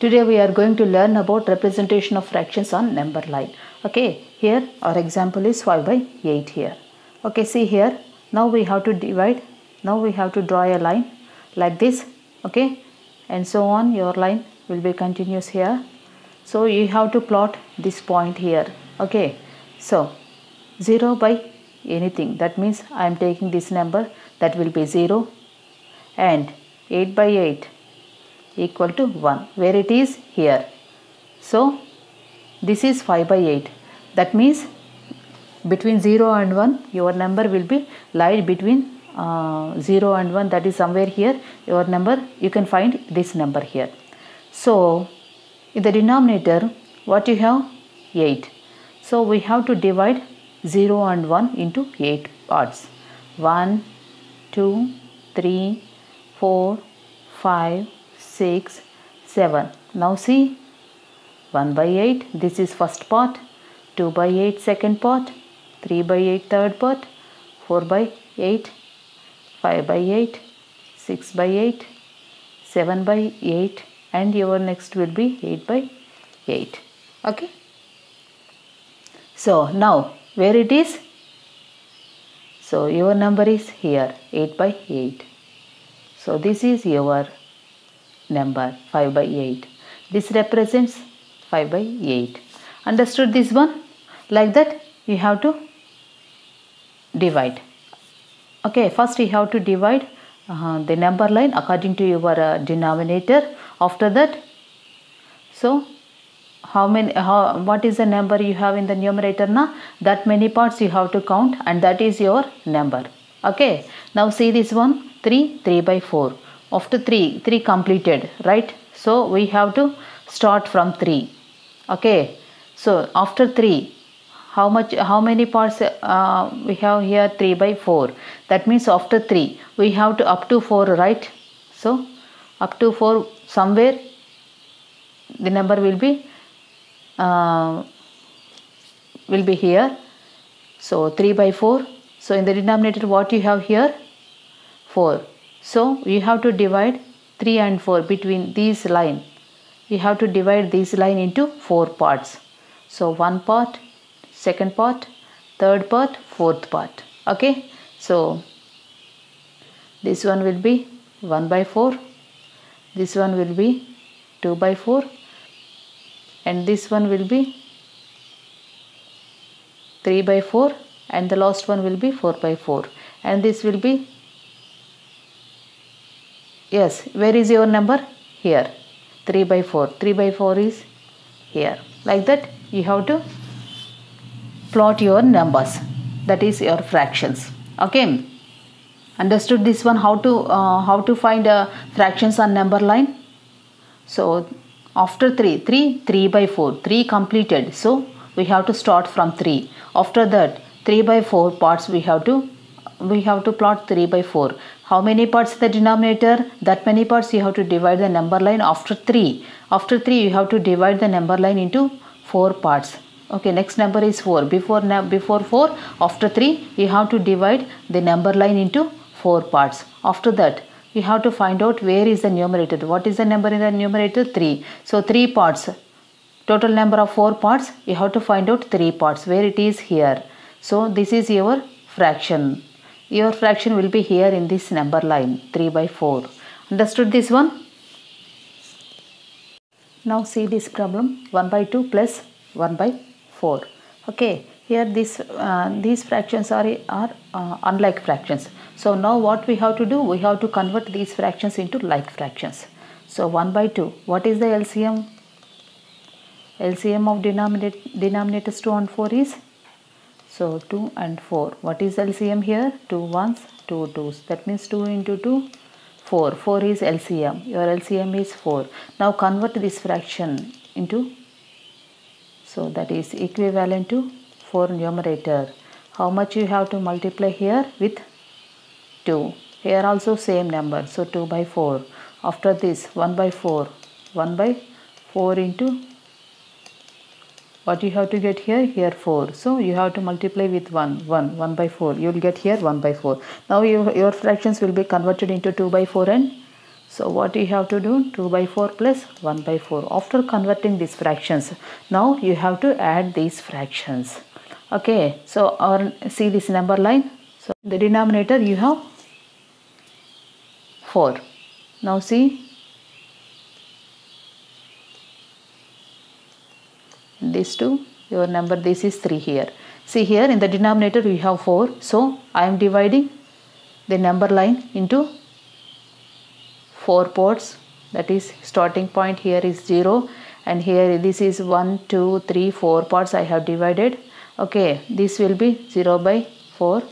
Today we are going to learn about representation of fractions on number line. Okay, here our example is 5 by 8 here. Okay, see here, now we have to divide, now we have to draw a line like this, okay, and so on. Your line will be continuous here. So you have to plot this point here, okay. So 0 by anything, that means I am taking this number, that will be 0, and 8 by 8 equal to 1, where it is here. So this is 5 by 8, that means between 0 and 1 your number will be lied between 0 and 1, that is somewhere here your number, you can find this number here. So in the denominator what you have? 8. So we have to divide 0 and 1 into 8 parts. 1, 2, 3, 4, 5, 6, 7. Now see, 1 by 8, this is first part, 2 by 8 second part, 3 by 8 third part, 4 by 8, 5 by 8, 6 by 8, 7 by 8, and your next will be 8 by 8. Okay. So now where it is? So your number is here, 8 by 8. So this is your number, 5 by 8. This represents 5 by 8. Understood this one? Like that you have to divide. Okay, first you have to divide the number line according to your denominator. After that, so what is the number you have in the numerator now? That many parts you have to count, and that is your number. Okay, now see this one, 3 by 4. After 3 completed, right? So we have to start from 3. Okay, so after 3, how many parts we have here? 3 by 4. That means after 3 we have to up to 4, right? So up to 4 somewhere the number will be here. So 3 by 4. So in the denominator what you have here? 4. So you have to divide 3 and 4 between these line. You have to divide this line into 4 parts. So one part, second part, third part, fourth part. Okay. So this one will be 1 by 4. This one will be 2 by 4. And this one will be 3 by 4. And the last one will be 4 by 4. And this will be, yes, where is your number? Here, 3 by 4. 3 by 4 is here. Like that you have to plot your numbers, that is your fractions. Okay, understood this one, how to find fractions on number line? So after 3 by 4, 3 completed, so we have to start from 3. After that 3 by 4 parts we have to plot 3 by 4. How many parts the denominator? That many parts you have to divide the number line after 3. After 3 you have to divide the number line into 4 parts. Okay, next number is 4. Before 4, after 3 you have to divide the number line into 4 parts. After that you have to find out where is the numerator. What is the number in the numerator? 3. So 3 parts. Total number of 4 parts. You have to find out 3 parts. Where it is? Here. So this is your fraction. Your fraction will be here in this number line, 3 by 4. Understood this one? Now see this problem, 1 by 2 plus 1 by 4. Okay, here these fractions are unlike fractions. So now what we have to do? We have to convert these fractions into like fractions. So 1 by 2, what is the LCM? LCM of denominators 2 and 4 is? So 2 and 4. What is LCM here? 2 1s, 2 2s. That means 2 into 2, 4. 4 is LCM. Your LCM is 4. Now convert this fraction into, so that is equivalent to 4 numerator. How much you have to multiply here? With 2. Here also same number. So 2 by 4. After this 1 by 4. 1 by 4 into, what you have to get here? Here 4. So you have to multiply with 1 by 4. You will get here 1 by 4. Now your fractions will be converted into 2 by 4 and So what you have to do? 2 by 4 plus 1 by 4. After converting these fractions, now you have to add these fractions. Okay, so see this number line. So in the denominator you have 4. Now see, these two, your number, this is 3 here. See here in the denominator we have 4. So I am dividing the number line into 4 parts. That is, starting point here is 0 and here this is 1, 2, 3, 4 parts I have divided. Okay, this will be 0 by 4,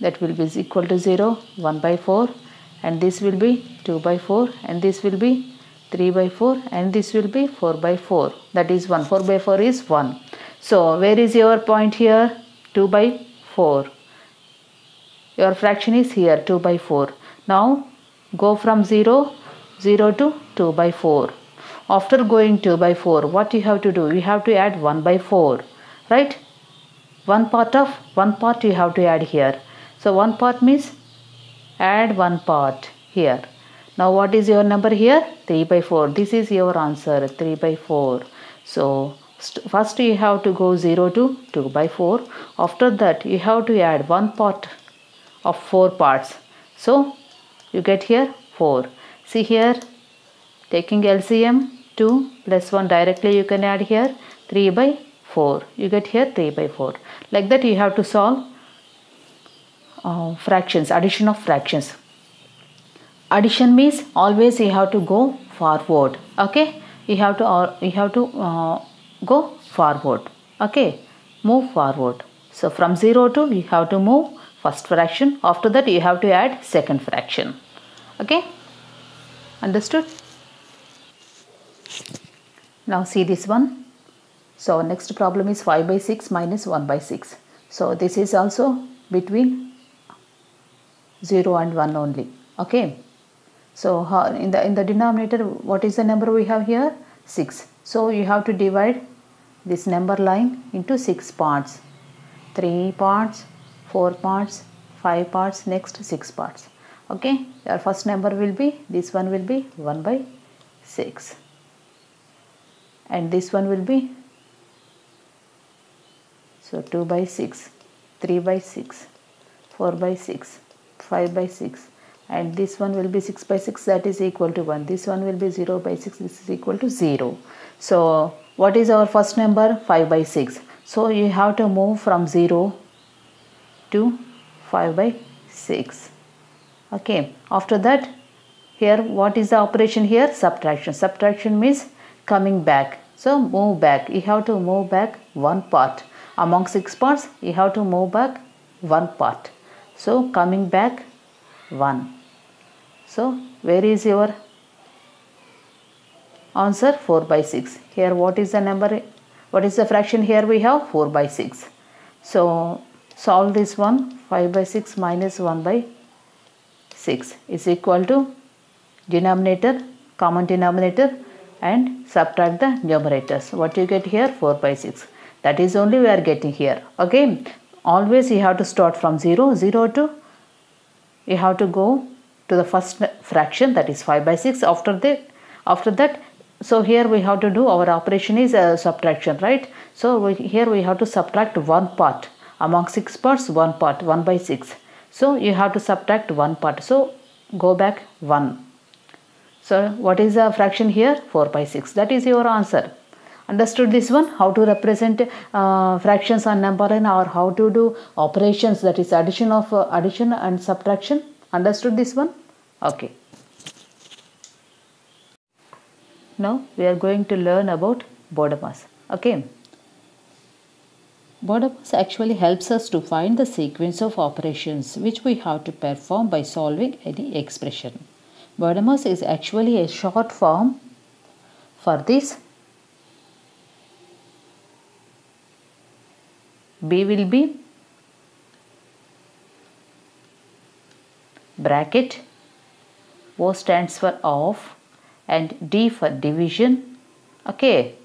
that will be equal to 0, 1 by 4, and this will be 2 by 4, and this will be 3 by 4, and this will be 4 by 4, that is 1. 4 by 4 is 1. So where is your point here? 2 by 4. Your fraction is here, 2 by 4. Now go from 0 to 2 by 4. After going 2 by 4, what you have to do? You have to add 1 by 4, right? One part you have to add here. So one part means add one part here. Now what is your number here? 3 by 4. This is your answer, 3 by 4. So first you have to go 0 to 2 by 4. After that you have to add one part of 4 parts. So you get here 4. See here, taking LCM, 2 plus 1 directly you can add here, 3 by 4. You get here 3 by 4. Like that you have to solve fractions, addition of fractions. Addition means always you have to go forward. Okay, you have to go forward. Okay, move forward. So from 0 to you have to move first fraction. After that you have to add second fraction. Okay, understood? Now see this one. So next problem is 5 by 6 minus 1 by 6. So this is also between 0 and 1 only. Okay, so in the denominator, what is the number we have here? 6. So you have to divide this number line into 6 parts. 3 parts, 4 parts, 5 parts, next 6 parts. Okay, your first number will be, this one will be 1 by 6, and this one will be, so 2 by 6, 3 by 6, 4 by 6, 5 by 6, and this one will be 6 by 6, that is equal to 1. This one will be 0 by 6, this is equal to 0. So what is our first number? 5 by 6. So you have to move from 0 to 5 by 6. Okay, after that, here what is the operation here? Subtraction. Subtraction means coming back. So move back. You have to move back one part. Among 6 parts, you have to move back one part. So coming back 1. So where is your answer? 4 by 6. Here what is the number? What is the fraction here? We have 4 by 6. So solve this one. 5 by 6 minus 1 by 6 is equal to denominator, common denominator, and subtract the numerators. What you get here? 4 by 6. That is only we are getting here. Okay, always you have to start from 0 to, you have to go to the first fraction, that is 5 by 6. After that, so here we have to do, our operation is subtraction, right? So here we have to subtract one part. Among 6 parts, one part, 1 by 6. So you have to subtract one part. So go back 1. So what is the fraction here? 4 by 6. That is your answer. Understood this one? How to represent fractions on number line, or how to do operations, that is addition and subtraction. Understood this one? Okay. Now we are going to learn about BODMAS. Okay. BODMAS actually helps us to find the sequence of operations which we have to perform by solving any expression. BODMAS is actually a short form for this. B will be bracket, O stands for off, and D for division, okay,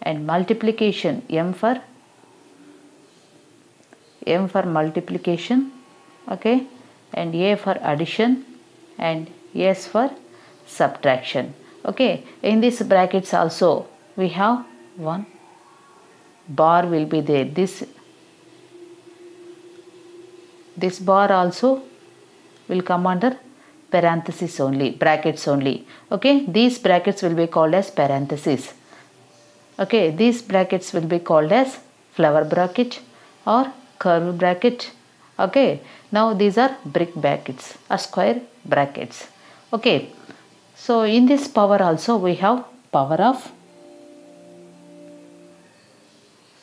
and multiplication, M for multiplication, okay, and A for addition, and S for subtraction. Okay, in this brackets also we have one bar will be there. This bar also will come under parenthesis only, brackets only. Okay, these brackets will be called as parenthesis. Okay, these brackets will be called as flower bracket or curve bracket. Okay, now these are brick brackets or square brackets. Okay, so in this power also we have power of.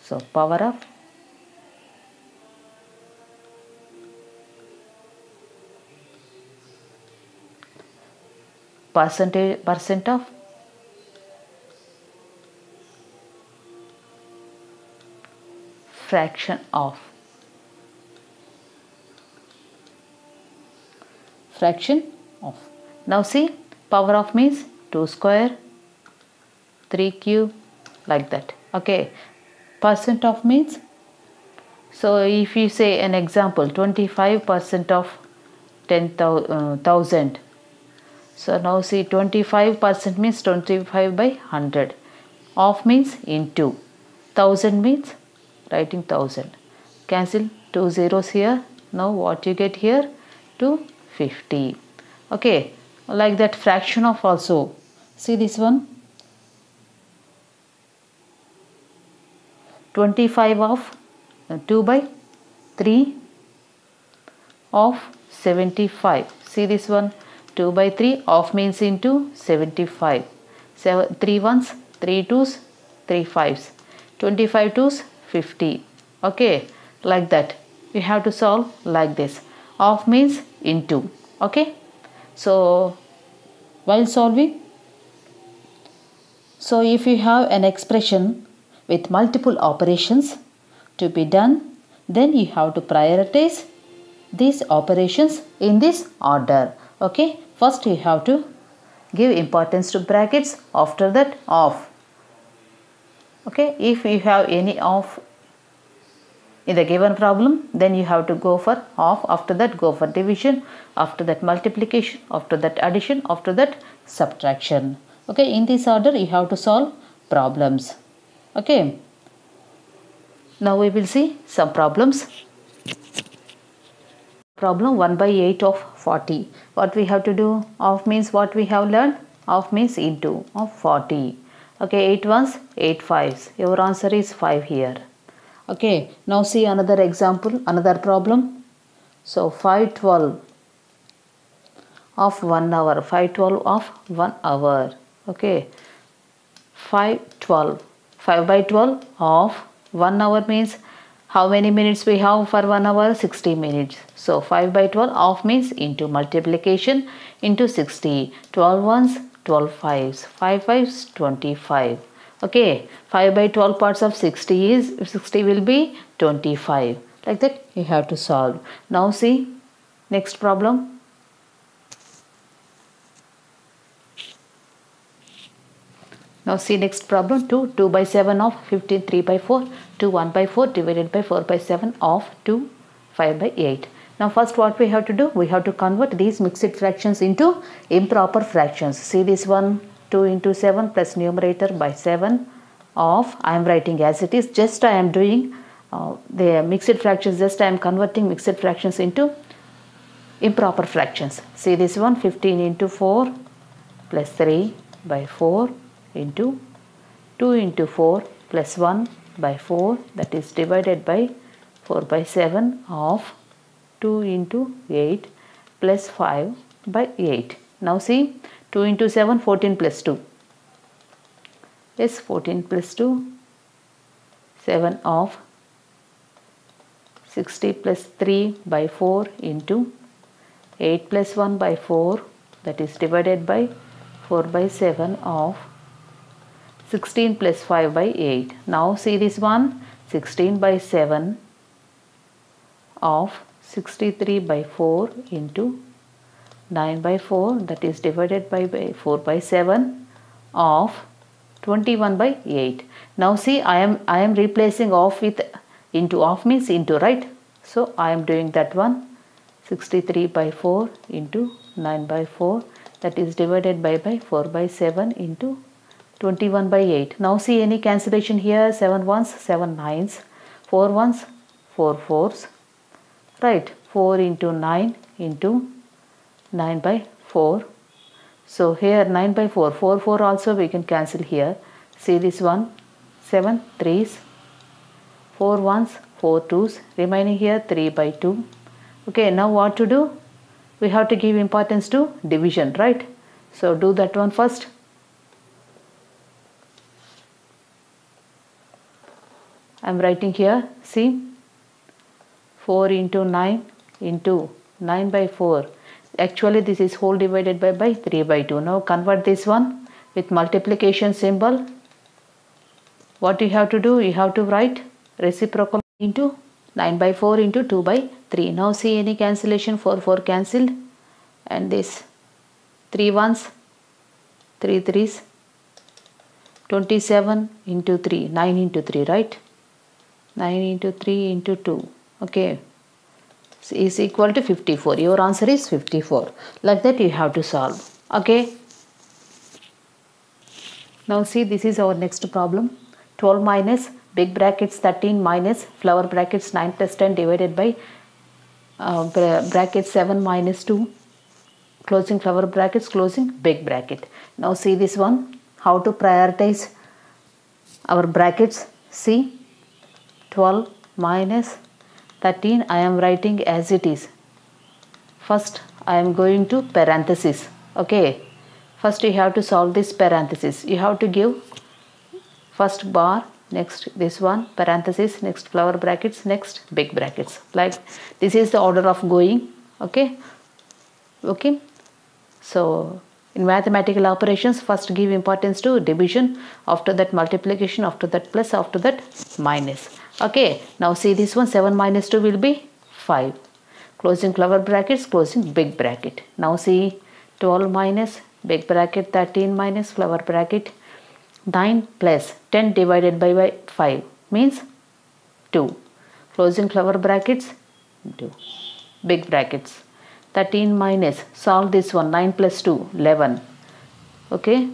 So power of percent of fraction of Now see, power of means 2 square 3 cube like that. Okay, percent of means, so if you say an example 25% of 10,000. So now see 25% means 25 by 100. Of means into. 1000 means writing 1000. Cancel 2 zeros here. Now what you get here? 250. Okay, like that fraction of also. See this one. 25 of 2 by 3 of 75. See this one. 2 by 3 of means into 75. 3 ones, 3 twos, 3 fives. 25 twos, 50. Okay, like that. You have to solve like this. Of means into. Okay. So, while solving, so if you have an expression with multiple operations to be done, then you have to prioritize these operations in this order. Okay, first you have to give importance to brackets, after that of. Okay, if you have any of in the given problem, then you have to go for of, after that go for division, after that multiplication, after that addition, after that subtraction. Okay, in this order you have to solve problems. Okay, now we will see some problems. Problem 1 by 8 of 40. What we have to do? Of means what we have learned? Of means into of 40. Okay, 8 ones, 8 fives. Your answer is 5 here. Okay, now see another example, another problem. So 512 of 1 hour. 512 of 1 hour. Okay, 512. 5 by 12 of 1 hour means how many minutes we have for 1 hour? 60 minutes. So 5 by 12 of means into multiplication into 60. 12 ones, 12 fives. 5 fives, 25. Okay, 5 by 12 parts of 60 is 60 will be 25. Like that you have to solve. Now see next problem. Now see next problem 2 by 7 of 15 3 by 4 2 1 by 4 divided by 4 by 7 of 2 5 by 8. Now first what we have to do, we have to convert these mixed fractions into improper fractions. See this one, 2 into 7 plus numerator by 7 of, I am writing as it is, just I am doing the mixed fractions, just I am converting mixed fractions into improper fractions. See this one, 15 into 4 plus 3 by 4 into 2 into 4 plus 1 by 4, that is divided by 4 by 7 of 2 into 8 plus 5 by 8. Now see 2 into 7, 14 plus 2. Yes, 14 plus 2, 7 of 60 plus 3 by 4 into 8 plus 1 by 4, that is divided by 4 by 7 of 16 plus 5 by 8. Now see this one, 16 by 7 of 63 by 4 into 9 by 4, that is divided by 4 by 7 of 21 by 8. Now see I am replacing off with into, off means into, right? So I am doing that one, 63 by 4 into 9 by 4 that is divided by 4 by 7 into 21 by 8. Now see any cancellation here, 7 ones, 7 nines, 4 ones, 4 fours, right, 4 into 9 into 9 by 4. So here 9 by 4, 4 also we can cancel here. See this one, 7 threes, 4 ones, 4 twos, remaining here 3 by 2. Okay, now what to do? We have to give importance to division, right? So do that one first. I am writing here, see, 4 into 9 into 9 by 4. Actually this is whole divided by 3 by 2. Now convert this one with multiplication symbol. What you have to do? You have to write reciprocal into 9 by 4 into 2 by 3. Now see any cancellation, 4 cancelled, and this 3 ones, 3 threes, 27 into 3, 9 into 3, right? 9 into 3 into 2, okay, is equal to 54. Your answer is 54. Like that you have to solve, okay. Now see, this is our next problem. 12 minus big brackets 13 minus flower brackets 9 plus 10 divided by bracket 7 minus 2, closing flower brackets, closing big bracket. Now see this one, how to prioritize our brackets. See, 12 minus 13 I am writing as it is. First I am going to parenthesis, okay. First you have to solve this parenthesis. You have to give first bar, next this one, parenthesis, next flower brackets, next big brackets. Like this is the order of going, okay. So in mathematical operations, first give importance to division, after that multiplication, after that plus, after that minus, okay. Now see this one, 7 minus 2 will be 5, closing flower brackets, closing big bracket. Now see, 12 minus big bracket 13 minus flower bracket 9 plus 10 divided by 5 means 2, closing flower brackets, 2, big brackets. 13 minus, solve this one, 9 plus 2, 11, okay.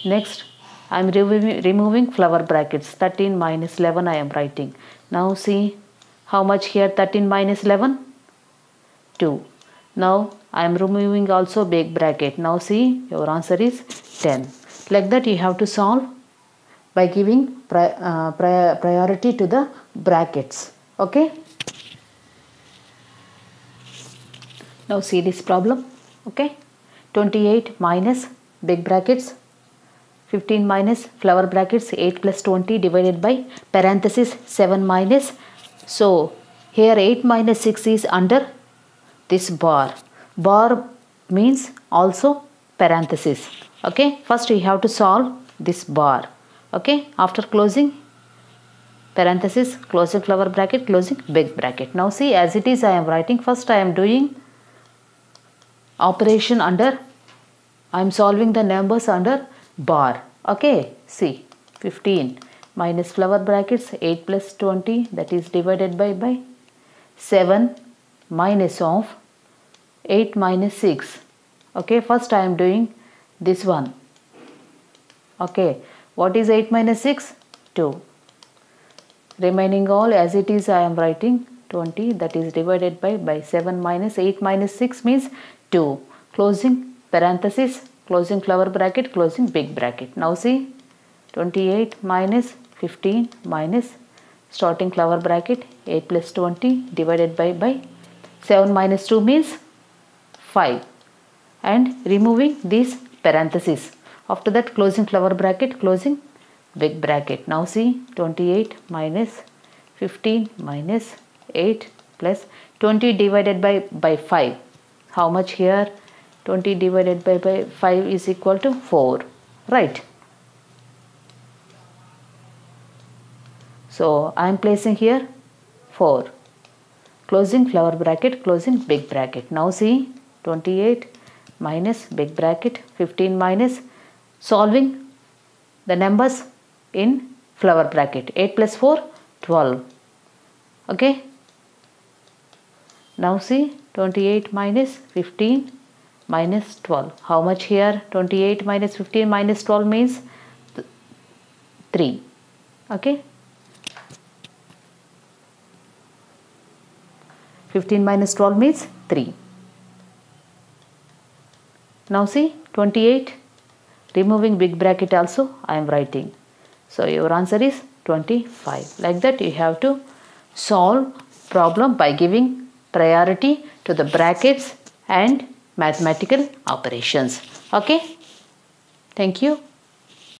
Next I am removing flower brackets, 13 minus 11 I am writing. Now see how much here, 13 minus 11, 2. Now I am removing also big bracket. Now see, your answer is 10. Like that you have to solve by giving priority to the brackets, okay. Now see this problem, okay. 28 minus big brackets 15 minus flower brackets 8 plus 20 divided by parenthesis 7 minus. So here 8 minus 6 is under this bar. Bar means also parenthesis, okay. First we have to solve this bar, okay. After closing parenthesis, closing flower bracket, closing big bracket. Now see, as it is I am writing, first I am doing operation under, I am solving the numbers under bar, okay. See, 15 minus flower brackets 8 plus 20, that is divided by 7 minus of 8 minus 6, okay. First I am doing this one, okay. What is 8 minus 6? 2. Remaining all as it is I am writing 20, that is divided by 7 minus 8 minus 6 means 2, closing parenthesis, closing flower bracket, closing big bracket. Now see, 28 minus 15 minus starting flower bracket 8 plus 20 divided by 7 minus 2 means 5, and removing this parenthesis. After that closing flower bracket, closing big bracket. Now see, 28 minus 15 minus 8 plus 20 divided by 5. How much here? 20 divided by 5 is equal to 4, right. So I am placing here 4, closing flower bracket, closing big bracket. Now see, 28 minus big bracket 15 minus, solving the numbers in flower bracket, 8 plus 4, 12, okay. Now see, 28 minus 15 minus 12. How much here? 28 minus 15 minus 12 means 3. Okay. 15 minus 12 means 3. Now see 28. Removing big bracket also I am writing. So your answer is 25. Like that you have to solve problem by giving priority to the brackets and mathematical operations. Okay. Thank you.